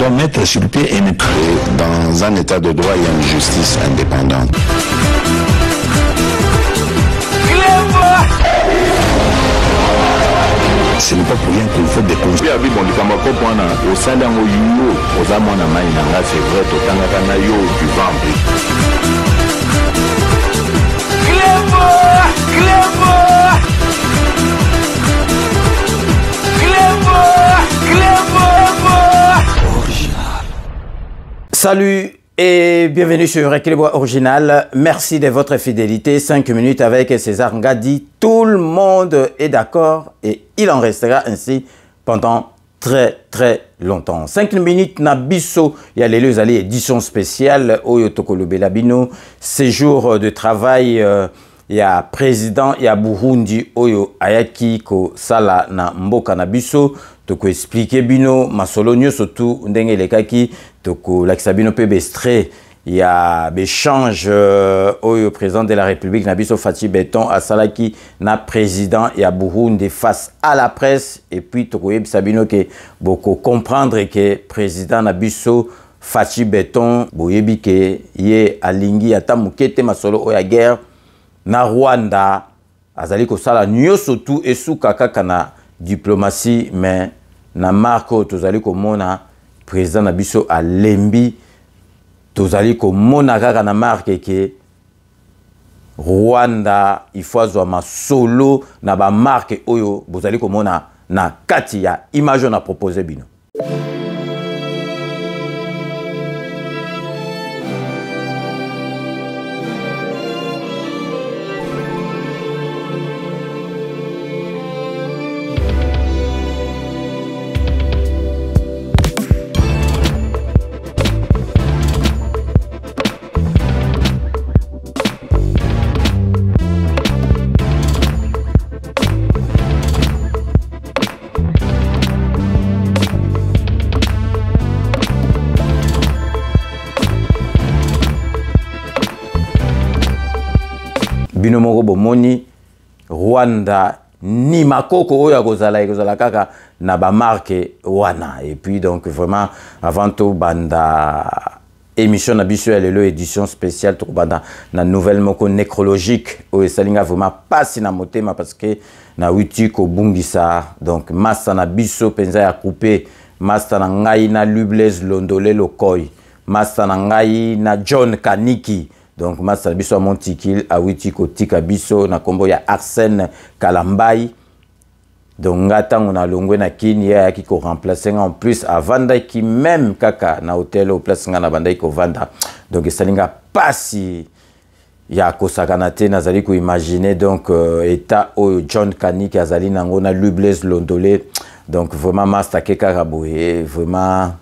doit mettre sur pied et dans un état de droit, il y a une justice indépendante. Ce n'est pas pour rien qu'il faut des conseils. Salut et bienvenue sur Réclébois Original. Merci de votre fidélité. 5 minutes avec César Ngadi. Tout le monde est d'accord et il en restera ainsi pendant très longtemps. 5 minutes na biso. Il y a les allées édition spéciale. Oyo Tokolo Belabino. Séjour de travail. Il y a président, il y a Burundi. Oyo Ayaki ko sala na mboka na biso. Toko expliquer bino masolonio surtout ndenge lekaki toko laksabino pe bestre il y a échange au président de la République Nabiso Fachi Beton à Salaki na président et à Burundi face à la presse et puis toko sabino que beaucoup comprendre que président Nabiso Fachi Beton boyebi que ye alingi ata mukete masolo o ya guerre na Rwanda azali ko sala nyoso tout et sous kaka na diplomatie mais na marco tozali komona président na biso a lembi tozali komona kaka na marque ke Rwanda il faut azwa masolo na ba marque oyo bozali komona na kati ya image na proposer bino. Bino moko bomoni Rwanda ni makoko oya kozala kaka na ba marque wana et puis donc vraiment avant tout banda émission na biso ya lelo édition spéciale to banda na nouvelle moko nécrologique o salinga vraiment passe na motema parce que na witi ko bungisa donc massa na biso penza ya couper massa na ngai na Lublez Londole Lokoy massa na ngai na John Kaniki. Donc, Massa Biso a Montikil, a Witiko Tika Biso, na kombo ya Arsène Kalambai. Donc, ngata on a longwe na kini ya ki ko remplacer en plus à Vanda qui même kaka na hôtel au place nga na Vanda ko Vanda. Donc, salinga pasi ya ko sakanate na zali ko imaginer donc état au John Kani qui azali nango na Lublez Londole. Donc, vraiment Massa keka raboé, vraiment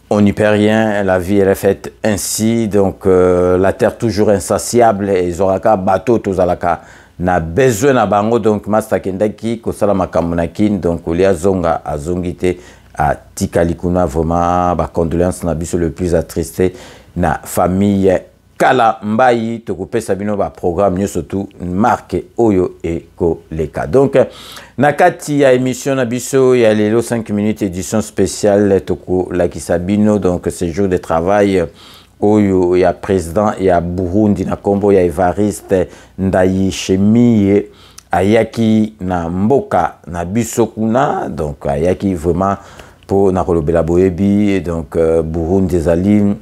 on n'y perd rien, la vie elle est faite ainsi, donc la terre toujours insatiable, et ils auront qu'à bateau tous à la cas. Na besoin na bango donc Masta Kendaki, Kosala Makamunakin, donc Olia Zonga a zongite à Tikalikuna, vraiment, ba condoléances na biso le plus attristé, na famille Kala Mbayi, Tokope Sabino, ba programme, surtout marque Oyo et Koleka. Donc, nakati ya émission na biso, il y a les 5 minutes édition spéciale, Toko Laki Sabino, donc séjour de travail, Oyo, il y a président, il y a Burundi, na Kombo, il y a Evariste, Ndayi Shemi, Ayaki, na Mboka, na biso kuna, donc Ayaki vraiment pour na Kolobela Boebi, donc Burundi Zalim,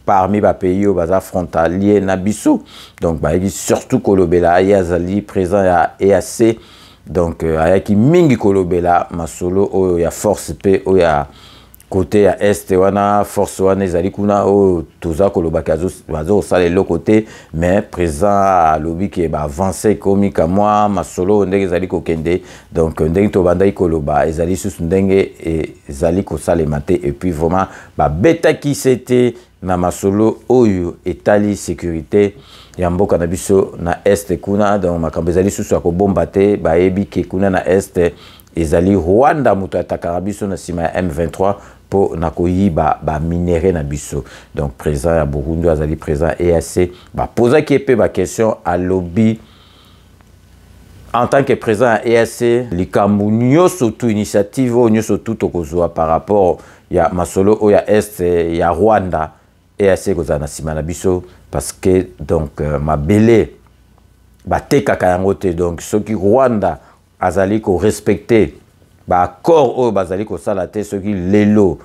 parmi les pays où baza frontalier na biso donc surtout kolobela ayazali présent à EAC donc ayaki mingi kolobela masolo o ya force p o ya côté ya est wana force wana ezali kuna o toza koloba kazo sale le côté mais présent à lobby qui ba avancer comme moi masolo ndenge ezali kokende donc ndenge to banda koloba ezali susu ndenge ezali ko sale maté et puis vraiment ba beta qui c'était na masolo oyo etali sécurité ya mboka na biso na est kuna donc makambo ezali susu akobomba te bayebi ke kuna na est ezali Rwanda muto atakaka biso na sima ya M23 po na koyiba ba minéraux na biso donc présent ya Burundi azali présent EAC ba posa ki pe ba question à lobby en tant que président à EAC, likambu nyoso tu initiative nyoso tu tokozwa par rapport ya masolo o ya Est ya Rwanda EAC kozana sima na biso parce que donc mabele batekaka yango te donc soki Rwanda azali ko respecter ba accord o bazali ko sala te soki lelo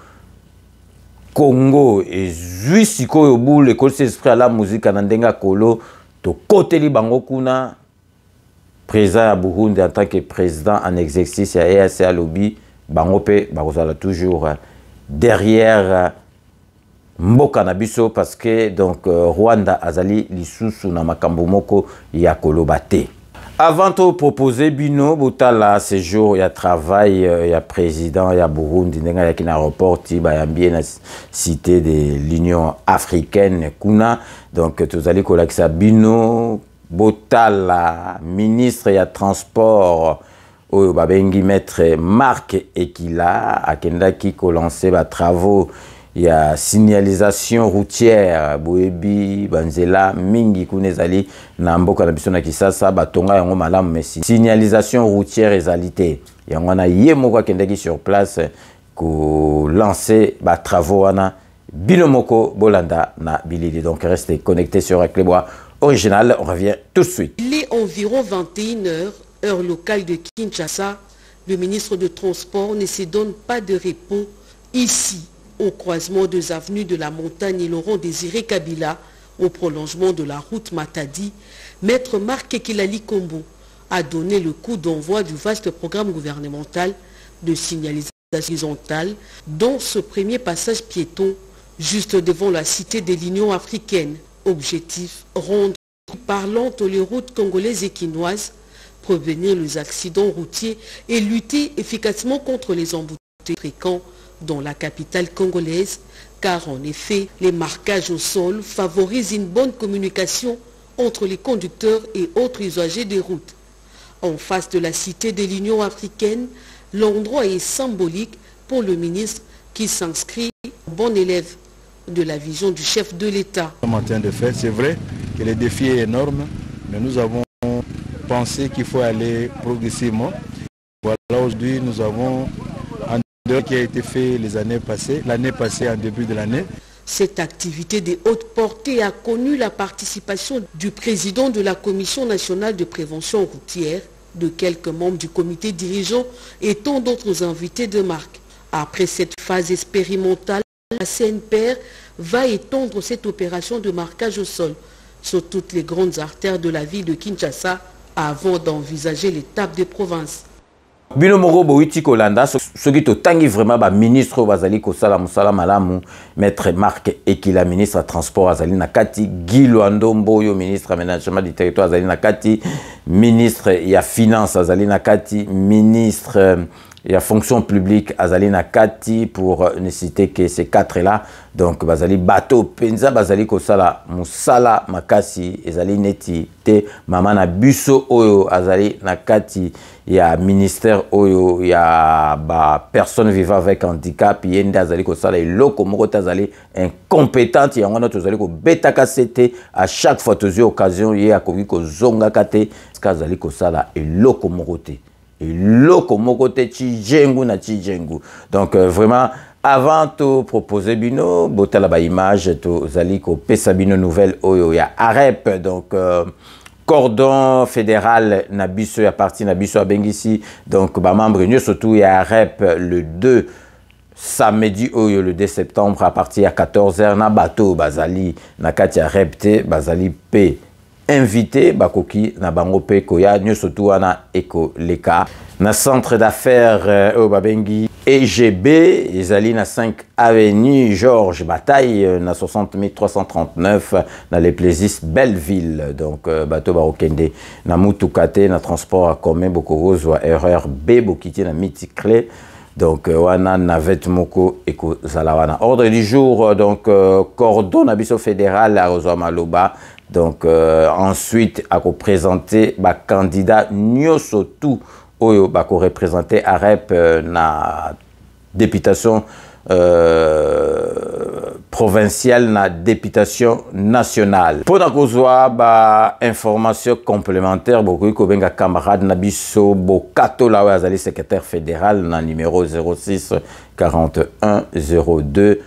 Congo ezwi sikoyo bule kolisi esprit à la musique na ndenga kolo to koteli bango kuna président ya Burundi en tant que président en exercice ya EAC alobi bango pe bakozala toujours derrière mboka na biso parce que donc Rwanda azali lisusu na makambo moko ya koloba te. Avant de proposer bino botala séjour ya travail ya président ya Burundi ndenga ya kina reporti ba yambie na cité de l'Union africaine kuna donc tozali kolakisa bino botala ministre ya transport oyo babengi maître Marc Ekila akendaki ko lancer ba travaux ya signalisation routière boebi banzela mingi kunezali na mboka na biso na Kisasa batonga yango malamu mais signalisation routière ezalité yango na ye moko akendaki sur place ko lancer ba travaux wana bino moko bolanda na bilili donc restez connectés sur Aclebois original. On revient tout de suite. Il est environ 21h, heure locale de Kinshasa. Le ministre de Transport ne se donne pas de repos ici, au croisement des avenues de la Montagne et Laurent Désiré Kabila, au prolongement de la route Matadi. Maître Marc Ekilali Kombo a donné le coup d'envoi du vaste programme gouvernemental de signalisation horizontale dans ce premier passage piéton juste devant la cité de l'Union africaine. Objectif, rendre parlantes les routes congolaises et quinoises, prévenir les accidents routiers et lutter efficacement contre les embouteillages fréquents dans la capitale congolaise, car en effet, les marquages au sol favorisent une bonne communication entre les conducteurs et autres usagers des routes. En face de la cité de l'Union africaine, l'endroit est symbolique pour le ministre qui s'inscrit bon élève de la vision du chef de l'État. C'est vrai que le défi est énorme, mais nous avons pensé qu'il faut aller progressivement. Voilà, aujourd'hui nous avons un devoir qui a été fait l'année passée en début de l'année. Cette activité de haute portée a connu la participation du président de la Commission nationale de prévention routière, de quelques membres du comité dirigeant et tant d'autres invités de marque. Après cette phase expérimentale, la CNPR va étendre cette opération de marquage au sol sur toutes les grandes artères de la ville de Kinshasa avant d'envisager l'étape des provinces. Bino moko boiti kolanda soki totangi vraiment ba ministre bazali ko sala musala malamu maître Marc Ekila ministre de transport azali na kati Guy Lwandombo yo ministre aménagement du territoire azali na kati ministre ya finance azali na kati ministre la fonction publique azali na kati pour ne citer que ces quatre là donc bazali bateau penza bazali ko sala musala makasi ezali neti te mama na biso oyo azali na kati ya ministère oyo ya ba personne vivant avec handicap yende azali ko sala eloko moko azali incompétente yango na tozali ko betaka sete à chaque fois tozi occasion ye akoki ko zonga kate azali ko sala eloko moko te et loko mokote chijengu na chijengu. Donc vraiment avant de proposer bino botala ba image to zaliko pesa bino nouvelle oyo ya AREP donc cordon fédéral na biso ya parti na biso abengisi donc ba membre nyo surtout ya AREP le 2 samedi oyo le 2 septembre à partir à 14h na bateau bazali na kati ya AREP te bazali pe invité bakoki na bango pe koya nyoso tu wana eko leka na centre d'affaires au babengi EGB ezali na 5 avenue Georges Bataille na 60 339 na les Plessis Belleville donc bateau barokende na mutukate na transport en commun bokozwa erreur B bokiti na miti-clé. Donc wana navette moko eko zalawana ordre du jour donc cordon abiso fédéral à Maloba. Donc ensuite à présenter ba candidat nyoso tout oyo ba représenter AREP na députation provincial na députation nationale. Pour na kozwa ba information complémentaire beaucoup ko benga camarade na biso Bokato la azali secrétaire fédéral na numéro 06 41 02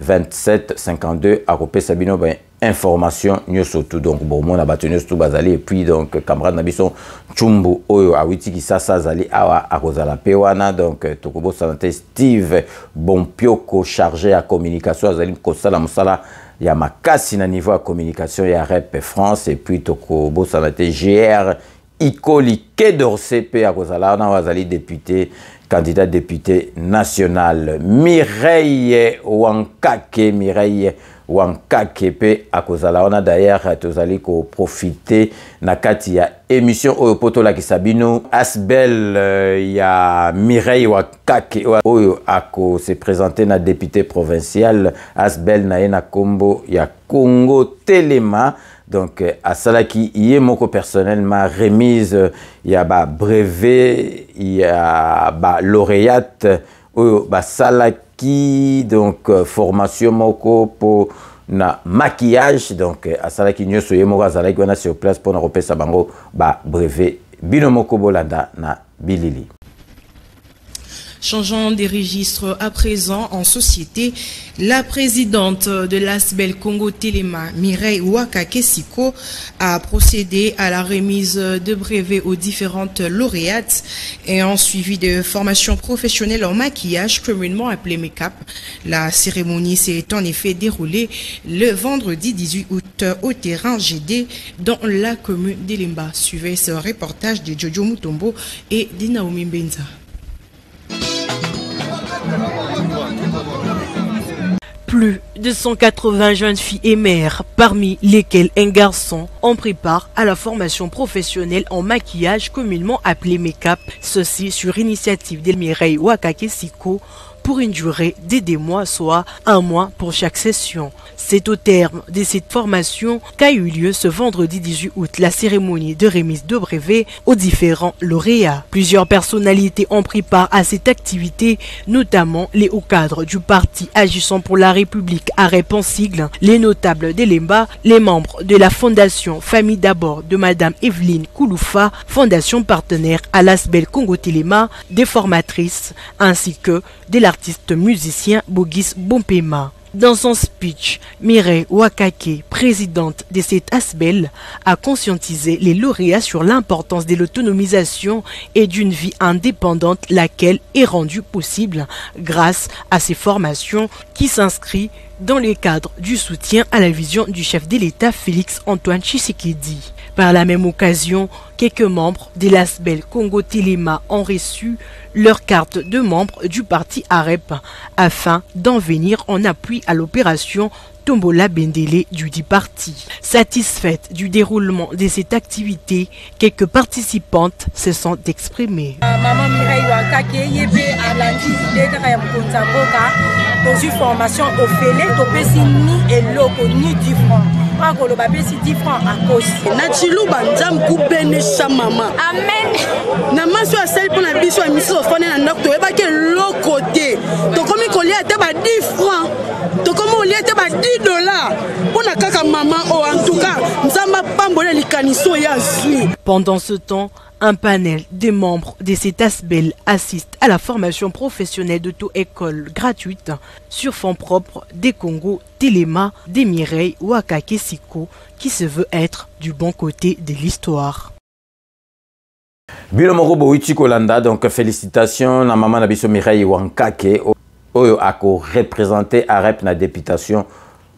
27 52 à copé Sabino ben information nous surtout donc bon mon abattu tout bazali et puis donc camarade na biso Chumbu oyo awiti ki sasa zali awa akozala pewana donc tokobo santé Steve Bompioko chargé à communication azali kosala musala ya makasi na niveau à communication ya Rep France et puis tokobo santé GR Ikoli Kedorse pe akozala na wazali député candidat député national Mireille Wankake pe akozala ona d'ailleurs tozali ko profiter na kati ya émission oyo poto la kisabino Asbel ya Mireille Wankake oyo ako se présenter na député provincial Asbel na ena kombo ya Congo Telema. Donc, à Salaki, il y a mon personnellement remise, il y a ba brevet, il y a ba lauréate, ba Salaki, donc formation moko pour na maquillage, donc à Salaki nous soyez moko Salaki on a sur place pour nous repérer sa bango ba brevet binomoko bolanda na bilili. Changeant des registres à présent en société, la présidente de l'Asbel Congo Telema, Mireille Wakakesiko, a procédé à la remise de brevets aux différentes lauréates ayant suivi de formations professionnelles en maquillage, communément appelé make-up. La cérémonie s'est en effet déroulée le vendredi 18 août au terrain GD dans la commune d'Elemba. Suivez ce reportage de Jojo Mutombo et de Naomi Benza. Plus de 180 jeunes filles et mères, parmi lesquelles un garçon, ont pris part à la formation professionnelle en maquillage communément appelée make-up, ceci sur initiative de Mireille Wakakesiko, pour une durée de 2 mois, soit 1 mois pour chaque session. C'est au terme de cette formation qu'a eu lieu ce vendredi 18 août la cérémonie de remise de brevets aux différents lauréats. Plusieurs personnalités ont pris part à cette activité, notamment les hauts cadres du parti agissant pour la République à Rep en sigle, les notables d'Elemba, les membres de la fondation Famille d'abord de Madame Evelyne Kouloufa, fondation partenaire à l'Asbel Congo Telema, des formatrices, ainsi que de l'artiste musicien Bogis Bompema. Dans son speech, Mireille Wakake, présidente de cette Asbel, a conscientisé les lauréats sur l'importance de l'autonomisation et d'une vie indépendante, laquelle est rendue possible grâce à ces formations qui s'inscrivent dans le cadre du soutien à la vision du chef de l'État Félix-Antoine Tshisekedi. Par la même occasion, quelques membres de l'Asbel Congo Telema ont reçu leur carte de membre du parti AREP afin d'en venir en appui à l'opération Tombola Bendele du dit parti. Satisfaite du déroulement de cette activité, quelques participantes se sont exprimées. Maman Mireille Wakake yebe alandi ideka ya mkonza mboka dans une formation au félé topesi ni eloko ni 10 francs. Akolo babesi 10 francs à cause. Na chilu banzam kubene sa mama. Amen. Na maso ya sel pona biso emiso fone na ndako to ebake lokote. To komi kolia te ba 10 francs. To komi olia te ba $10 pour na kaka maman oh en tout cas mzamba pambole likaniso ya zui. Pendant ce temps, un panel des membres de cet Asbel assiste à la formation professionnelle d'auto-école gratuite sur fonds propres des Congo Telema des Mireille Wakakesiko qui se veut être du bon côté de l'histoire. Bilomoro Boichi Kolanda, donc félicitations à maman Nabiso Mireille Wankake oyo ako représenté à rep na députation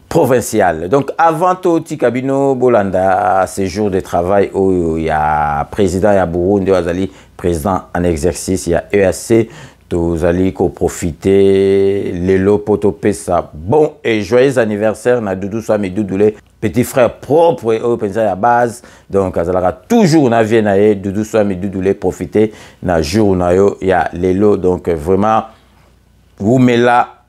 provinciale. Donc avant tout Tikabino Bolanda séjour de travail où il y a président ya Burundi azali président en exercice il y a EAC tozali ko profiter lelo potopesa bon et joyeux anniversaire na Doudou Swami Doudoulé petit frère propre et au pensa ya base donc azalaka toujours na vie na ye Doudou Swami Doudoulé profiter na jour na yo ya lelo donc vraiment Woumela.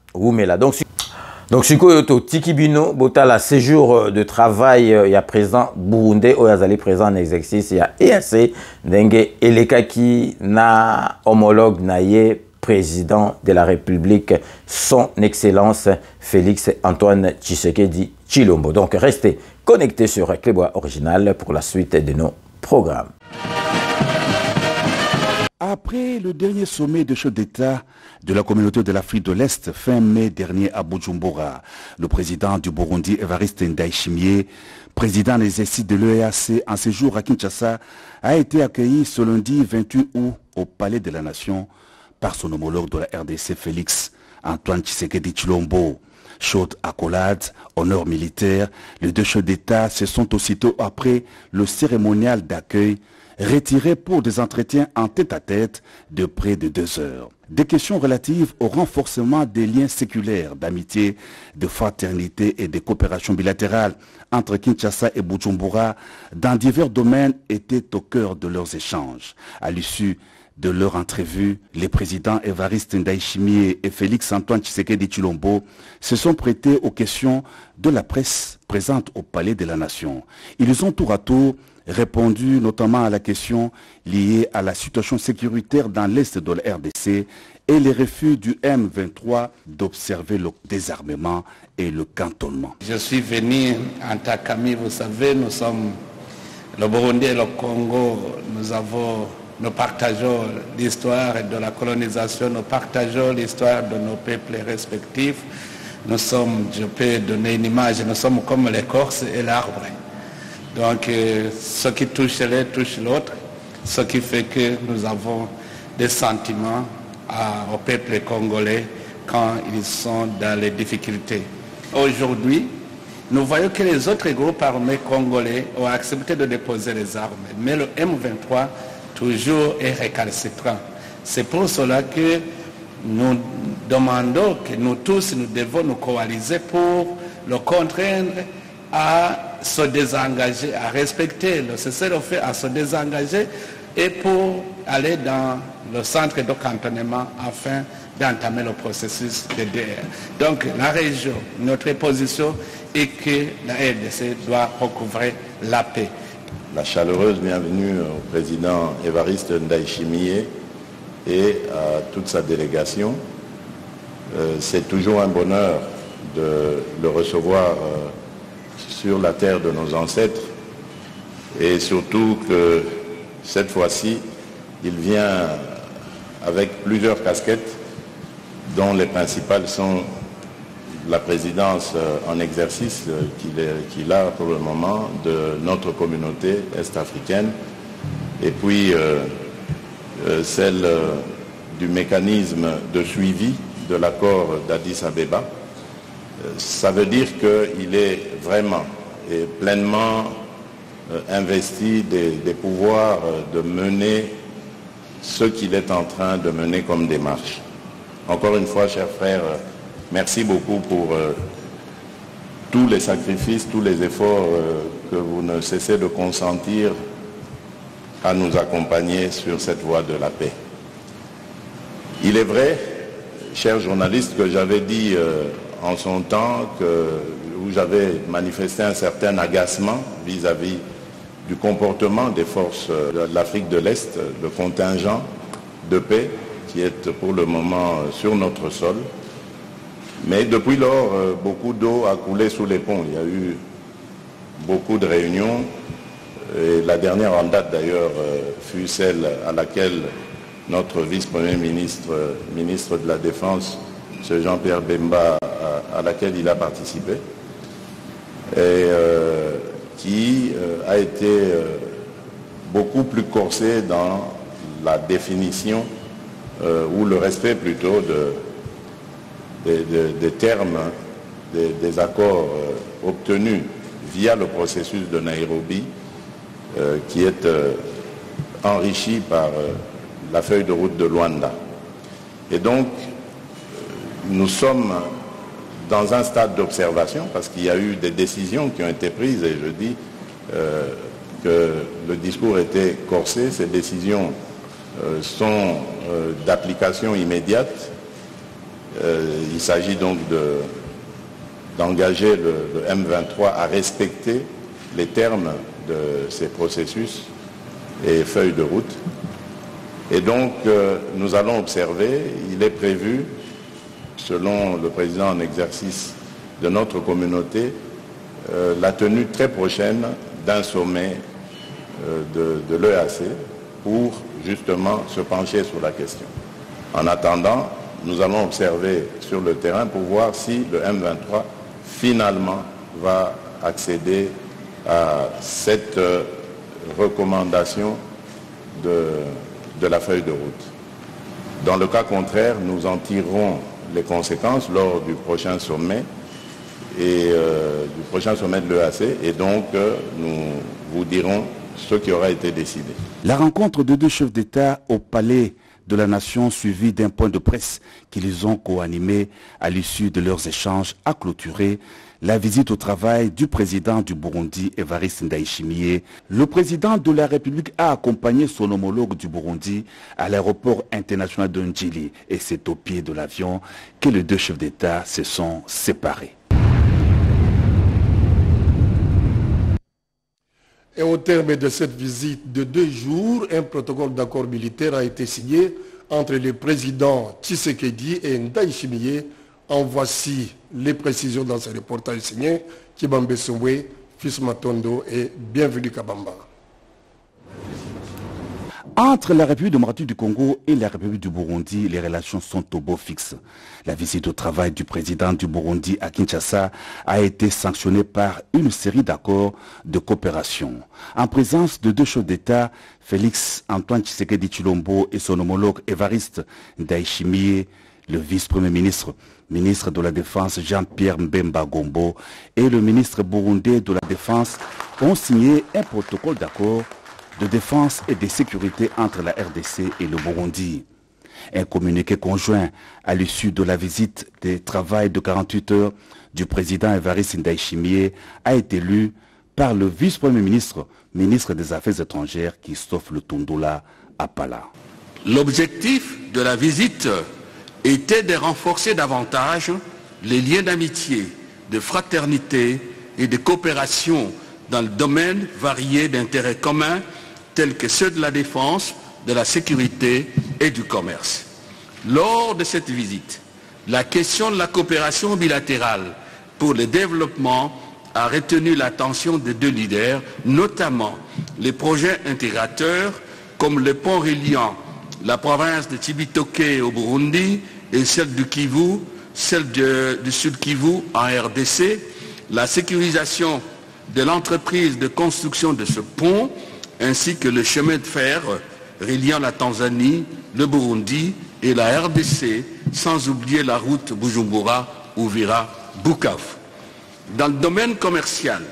Donc, Sikoyoto Tikibino, Botala, séjour de travail, il y a présent Burundais, Oyazali présent en exercice, il y a EAC, Dengue Elekaki, na homologue, na ye président de la République, son Excellence Félix Antoine Tshisekedi Tshilombo. Donc restez connectés sur Clébois Original pour la suite de nos programmes. Après le dernier sommet de chefs d'État de la communauté de l'Afrique de l'Est fin mai dernier à Bujumbura, le président du Burundi, Evariste Ndayishimiye, président des exercices de l'EAC en séjour à Kinshasa, a été accueilli ce lundi 28 août au Palais de la Nation par son homologue de la RDC, Félix Antoine Tshisekedi Tshilombo. Chaude accolade, honneur militaire, les deux chefs d'État se sont aussitôt après le cérémonial d'accueil retirés pour des entretiens en tête-à-tête de près de 2 heures. Des questions relatives au renforcement des liens séculaires d'amitié, de fraternité et de coopération bilatérale entre Kinshasa et Bujumbura dans divers domaines étaient au cœur de leurs échanges. À l'issue de leur entrevue, les présidents Evariste Ndayishimiye et Félix Antoine Tshisekedi Tshilombo se sont prêtés aux questions de la presse présente au Palais de la Nation. Ils ont tour à tour répondu notamment à la question liée à la situation sécuritaire dans l'est de la RDC et les refus du M23 d'observer le désarmement et le cantonnement. Je suis venu en tant qu'ami, vous savez, nous sommes le Burundi et le Congo, nous partageons l'histoire de la colonisation, nous partageons l'histoire de nos peuples respectifs. Nous sommes, je peux donner une image, nous sommes comme l'écorce et l'arbre. Donc, ce qui touche l'un touche l'autre, ce qui fait que nous avons des sentiments au peuple congolais quand ils sont dans les difficultés. Aujourd'hui, nous voyons que les autres groupes armés congolais ont accepté de déposer les armes, mais le M23 toujours est récalcitrant. C'est pour cela que nous demandons que nous tous, nous devons nous coaliser pour le contraindre à se désengager, à respecter le cessez-le-feu, à se désengager et pour aller dans le centre de cantonnement afin d'entamer le processus de DR. Donc la région, notre position est que la RDC doit recouvrer la paix. La chaleureuse bienvenue au président Evariste Ndayishimiye et à toute sa délégation. C'est toujours un bonheur de le recevoir sur la terre de nos ancêtres et surtout que cette fois-ci, il vient avec plusieurs casquettes dont les principales sont la présidence en exercice qu'il a pour le moment de notre communauté est-africaine et puis celle du mécanisme de suivi de l'accord d'Addis Abeba. Ça veut dire qu'il est vraiment et pleinement investi des pouvoirs de mener ce qu'il est en train de mener comme démarche. Encore une fois, chers frères, merci beaucoup pour tous les sacrifices, tous les efforts que vous ne cessez de consentir à nous accompagner sur cette voie de la paix. Il est vrai, chers journalistes, que j'avais dit en son temps où j'avais manifesté un certain agacement vis-à-vis du comportement des forces de l'Afrique de l'Est, le contingent de paix qui est pour le moment sur notre sol. Mais depuis lors, beaucoup d'eau a coulé sous les ponts. Il y a eu beaucoup de réunions. Et la dernière en date d'ailleurs fut celle à laquelle notre vice-premier ministre, ministre de la Défense, M. Jean-Pierre Bemba, à laquelle il a participé. Et qui a été beaucoup plus corsé dans la définition ou le respect plutôt des termes des accords obtenus via le processus de Nairobi qui est enrichi par la feuille de route de Luanda. Et donc, nous sommes dans un stade d'observation parce qu'il y a eu des décisions qui ont été prises et je dis que le discours était corsé. Ces décisions sont d'application immédiate. Il s'agit donc d'engager le M23 à respecter les termes de ces processus et feuilles de route. Et donc, nous allons observer, il est prévu, selon le président en exercice de notre communauté, la tenue très prochaine d'un sommet de l'EAC pour justement se pencher sur la question. En attendant, nous allons observer sur le terrain pour voir si le M23 finalement va accéder à cette recommandation de la feuille de route. Dans le cas contraire, nous en tirerons les conséquences lors du prochain sommet et du prochain sommet de l'EAC et donc nous vous dirons ce qui aura été décidé. La rencontre de deux chefs d'État au palais de la Nation suivie d'un point de presse qu'ils ont co-animé à l'issue de leurs échanges a clôturé la visite au travail du président du Burundi, Évariste Ndayishimiye. Le président de la République a accompagné son homologue du Burundi à l'aéroport international de Ndjili et c'est au pied de l'avion que les deux chefs d'État se sont séparés. Et au terme de cette visite de 2 jours, un protocole d'accord militaire a été signé entre les présidents Tshisekedi et Ndayishimiye. En voici les précisions dans ce reportage signé Kibambe Souwe, Fils Matondo et Bienvenue Kabamba. Entre la République démocratique du Congo et la République du Burundi, les relations sont au beau fixe. La visite au travail du président du Burundi à Kinshasa a été sanctionnée par une série d'accords de coopération. En présence de deux chefs d'État, Félix Antoine Tshisekedi Tshilombo et son homologue Évariste Ndayishimiye, le vice-premier ministre, ministre de la Défense Jean-Pierre Mbemba Gombo et le ministre burundais de la Défense ont signé un protocole d'accord de défense et de sécurité entre la RDC et le Burundi. Un communiqué conjoint à l'issue de la visite de travail de 48 heures du président Évariste Ndayishimiye a été lu par le vice-premier ministre, ministre des Affaires étrangères, Christophe Lutundula Apala. L'objectif de la visite était de renforcer davantage les liens d'amitié, de fraternité et de coopération dans le domaine varié d'intérêts communs tels que ceux de la défense, de la sécurité et du commerce. Lors de cette visite, la question de la coopération bilatérale pour le développement a retenu l'attention des deux leaders, notamment les projets intégrateurs comme le pont reliant la province de Cibitoke au Burundi et celle du Kivu, celle du Sud Kivu en RDC, la sécurisation de l'entreprise de construction de ce pont, ainsi que le chemin de fer reliant la Tanzanie, le Burundi et la RDC, sans oublier la route Bujumbura-Uvira-Bukavu. Dans le domaine commercial,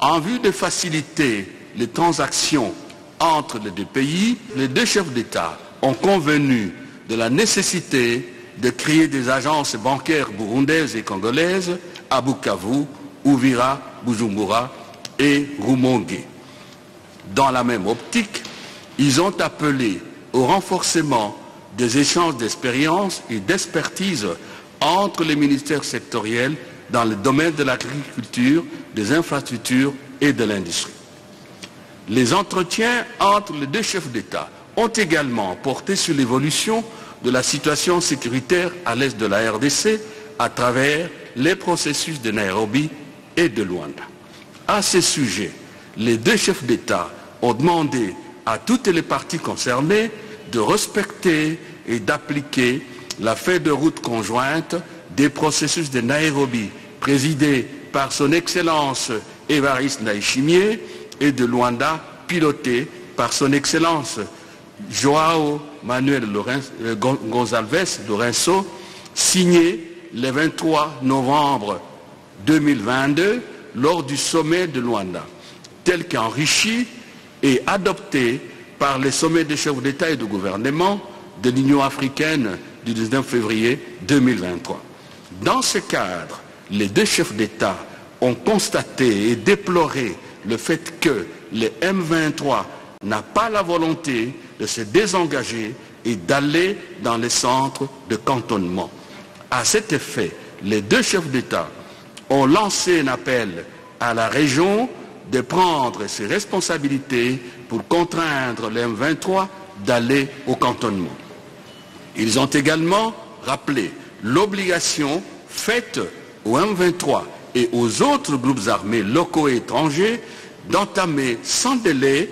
en vue de faciliter les transactions entre les deux pays, les deux chefs d'État ont convenu de la nécessité de créer des agences bancaires burundaises et congolaises à Bukavu, Uvira, Bujumbura et Rumonge. Dans la même optique, ils ont appelé au renforcement des échanges d'expériences et d'expertise entre les ministères sectoriels dans le domaine de l'agriculture, des infrastructures et de l'industrie. Les entretiens entre les deux chefs d'État ont également porté sur l'évolution de la situation sécuritaire à l'est de la RDC à travers les processus de Nairobi et de Luanda. À ce sujet, les deux chefs d'État ont demandé à toutes les parties concernées de respecter et d'appliquer la feuille de route conjointe des processus de Nairobi, présidée par son Excellence Évariste Ndayishimiye, et de Luanda, pilotée par son Excellence João Manuel Gonçalves Lourenço, signé le 23 novembre 2022 lors du sommet de Luanda, tel qu'enrichi et adopté par les sommets des chefs d'État et de gouvernement de l'Union africaine du 19 février 2023. Dans ce cadre, les deux chefs d'État ont constaté et déploré le fait que le M23 n'a pas la volonté de se désengager et d'aller dans les centres de cantonnement. À cet effet, les deux chefs d'État ont lancé un appel à la région de prendre ses responsabilités pour contraindre le M23 d'aller au cantonnement. Ils ont également rappelé l'obligation faite au M23 et aux autres groupes armés locaux et étrangers d'entamer sans délai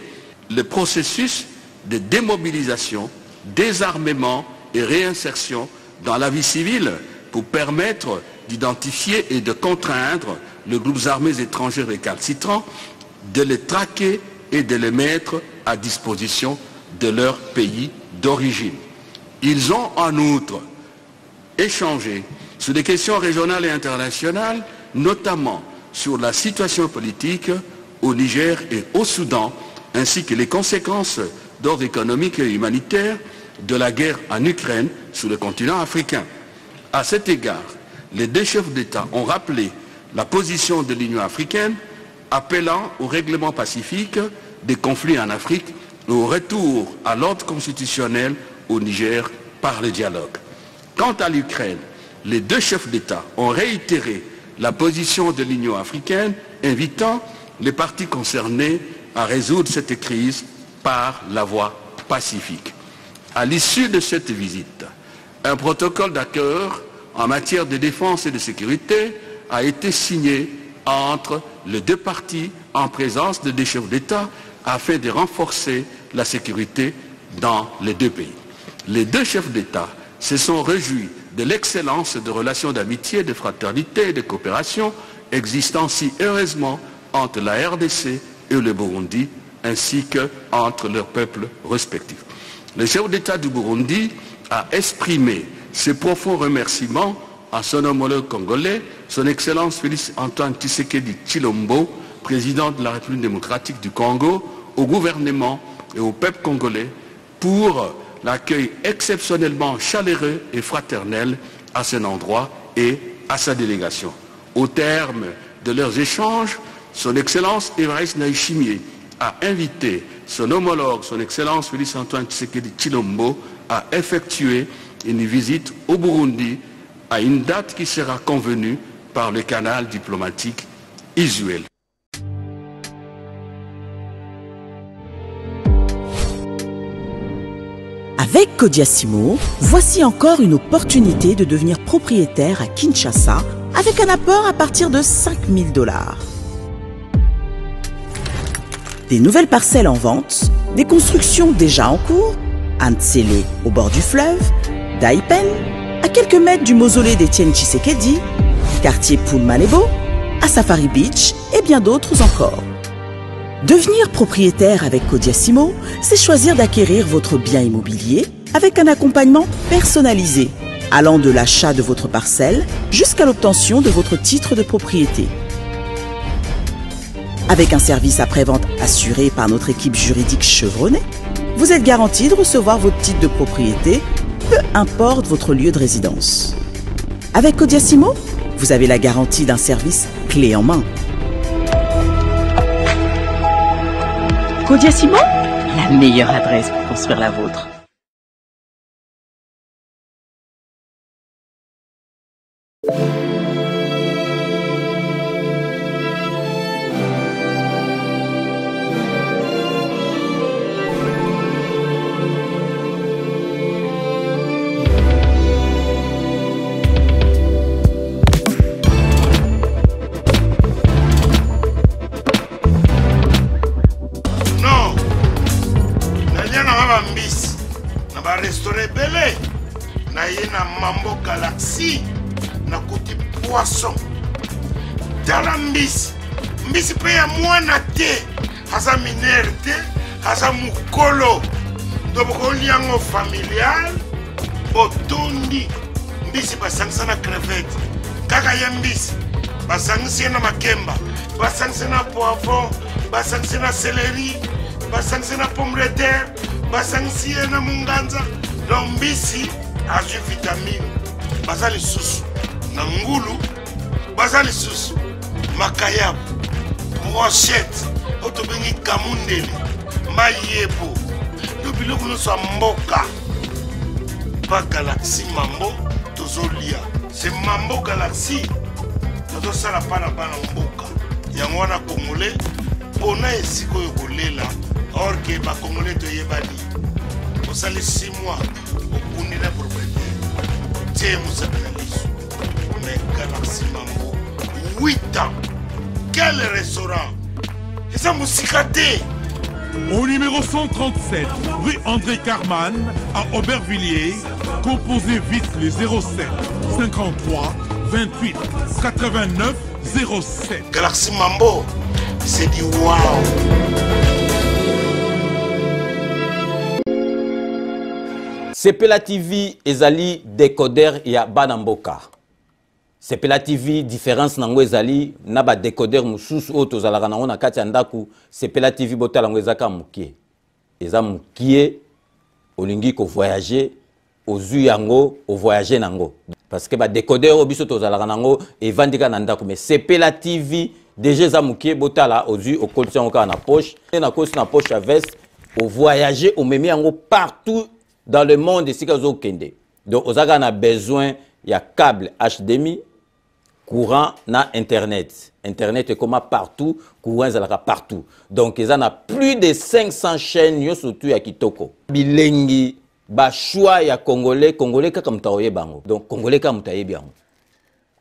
le processus de démobilisation, désarmement et réinsertion dans la vie civile pour permettre d'identifier et de contraindre les groupes armés étrangers récalcitrants, de les traquer et de les mettre à disposition de leur pays d'origine. Ils ont en outre échangé sur des questions régionales et internationales, notamment sur la situation politique au Niger et au Soudan, ainsi que les conséquences d'ordre économique et humanitaire de la guerre en Ukraine sur le continent africain. À cet égard, les deux chefs d'État ont rappelé la position de l'Union africaine, appelant au règlement pacifique des conflits en Afrique et au retour à l'ordre constitutionnel au Niger par le dialogue. Quant à l'Ukraine, les deux chefs d'État ont réitéré la position de l'Union africaine, invitant les parties concernées à résoudre cette crise par la voie pacifique. À l'issue de cette visite, un protocole d'accord en matière de défense et de sécurité a été signé entre les deux parties en présence de deux chefs d'État afin de renforcer la sécurité dans les deux pays. Les deux chefs d'État se sont réjouis de l'excellence de relations d'amitié, de fraternité et de coopération existant si heureusement entre la RDC et le Burundi, ainsi qu'entre leurs peuples respectifs. Le chef d'État du Burundi a exprimé ses profonds remerciements à son homologue congolais, son Excellence Félix Antoine Tshisekedi Tshilombo, président de la République démocratique du Congo, au gouvernement et au peuple congolais pour l'accueil exceptionnellement chaleureux et fraternel à son endroit et à sa délégation. Au terme de leurs échanges, son Excellence Évariste Ndayishimiye a invité son homologue, son Excellence Félix Antoine Tshisekedi Tshilombo, à effectuer une visite au Burundi à une date qui sera convenue par le canal diplomatique usuel. Avec Kodiasimo, voici encore une opportunité de devenir propriétaire à Kinshasa avec un apport à partir de 5 000 $. Des nouvelles parcelles en vente, des constructions déjà en cours, à Ntsele au bord du fleuve, Daipen, à quelques mètres du mausolée d'Étienne Tshisekedi, quartier Poulmalebo, à Safari Beach et bien d'autres encore. Devenir propriétaire avec Kodiasimo, c'est choisir d'acquérir votre bien immobilier avec un accompagnement personnalisé, allant de l'achat de votre parcelle jusqu'à l'obtention de votre titre de propriété. Avec un service après-vente assuré par notre équipe juridique chevronnée, vous êtes garanti de recevoir votre titre de propriété, peu importe votre lieu de résidence. Avec Kodiasimo, vous avez la garantie d'un service clé en main. Kodiasimo, la meilleure adresse pour construire la vôtre. Mambo Galaxy na kuti poisson tala mbisi pe ya mwana te haza minere te haza mukolo ndoboko liango familial botondi mbisi basangisa na crevette kaka ya mbisi basangisa na makemba basangisa na poivron basangisa na céleri basangisa na pomme de terre basangisa na munganza donc mbisi azwi vitamine baza lisusu na ngulu baza lisusu makayabu brochette otobengi kamundele mayebo yo biloko nyonso ya mboka pa Galaxy mambo tozolia se mambo Galaxy tozosala pana bana mboka yango wana congolais mpona esika oyo kolela or ke bacongolais toyebani osali 6 mois okundi na propriété tie mosaka na liso mais Galaxy Mambo 8 ans quel restaurant eza mosika te. Au numéro 137, rue André Carman, à Aubervilliers, composez vite les 07 53 28 89 07. Galaxy Mambo, c'est du wow. Sepela TV ezali décodeur ya Banamboka. Sepela TV différence nango ezali na ba décodeur mususu o tozalaka nango na kati ya ndaku. Sepela TV botala ngo ezaka mukie. Eza mukie olingi ko voyager ozu yango o voyager nango. Parce que ba décodeur o biso tozalaka nango evandika na ndaku mais Sepela TV déjà eza mukie botala ozu o koltia ngo na poche na kosi na poche à veste o voyager o memi yango partout dans le monde ici kazo kende. Donc ozaka na besoin ya câble HDMI courant na internet. Internet est comme partout, courant est partout. Donc ils en a plus de 500 chaînes surtout ya kitoko. Bilengi ba choix ya congolais kaka mutaoye bango. Donc congolais kaka mutaye bien.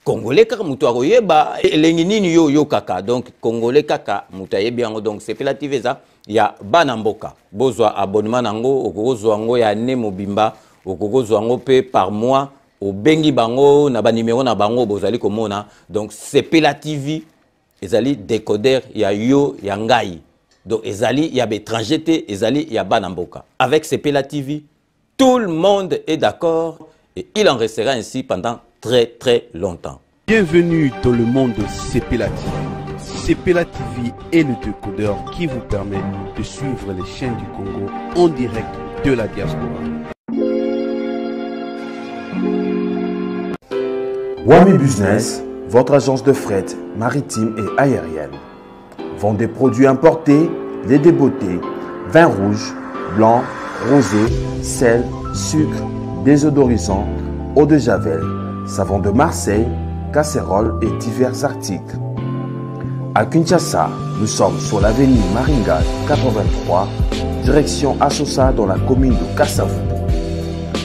Congolais kaka mutaoye ba elengi nini yo kaka. Donc congolais kaka mutaye bien. Donc c'est Sepela TV ça ya Banamboka. Bozwa abonnement nango okozwa ngo ya ne mobimba okozwa ngo pe par mois. Au bengi bango na ba numéro na bango bozali komona. Donc Sepela TV ezali décodeur ya yo ya ngai. Donc ezali ya étranger te ezali ya Banamboka. Avec Sepela TV tout le monde est d'accord et il en restera ainsi pendant très longtemps. Bienvenue dans le monde de Sepela TV. Sepela TV est le décodeur qui vous permet de suivre les chaînes du Congo en direct de la diaspora. Wami Business, votre agence de fret maritime et aérienne. Vend des produits importés, lait de beauté, vin rouge, blanc, rosé, sel, sucre, désodorisant, eau de javel, savon de Marseille, casseroles et divers articles. À Kinshasa, nous sommes sur l'avenue Maringa 83, direction Assosa dans la commune de Kassavu.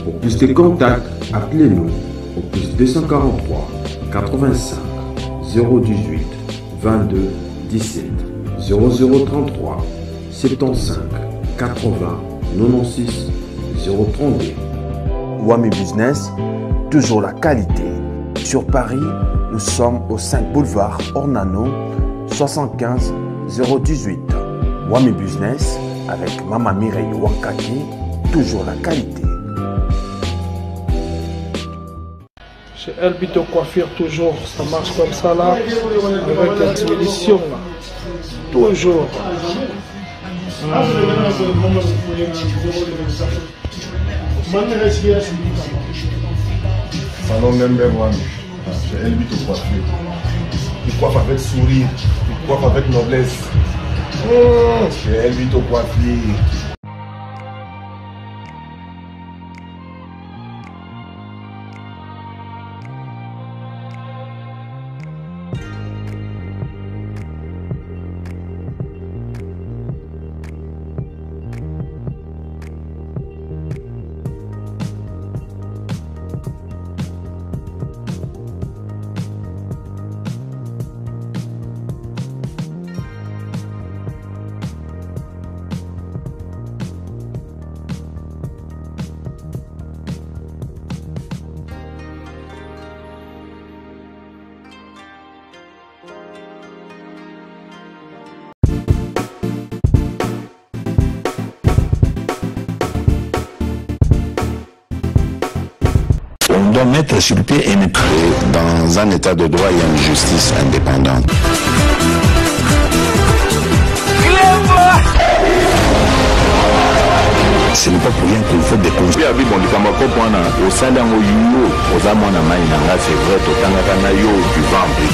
Pour plus de contacts, appelez-nous au plus 243 85 018 22 17 0033 75 80 96 032. Wami Business, toujours la qualité. Sur Paris, nous sommes au 5 boulevard Ornano 75 018. Wami Business avec Maman Mireille Wankaki, toujours la qualité. Chez Elbito Coiffure, toujours, ça marche comme ça là, avec la solution là. Toujours. Salon number one, chez Elbito Coiffure. Il coiffe avec sourire, il coiffe avec noblesse. Chez Elbito Coiffure. On doit mettre sur pied et mettre dans un état de droit et une justice indépendante. Ce n'est pas pour rien qu'il faut des conseils. Au salaire au Zamana Maïnanga, c'est vrai, au Tanakana, du ventre.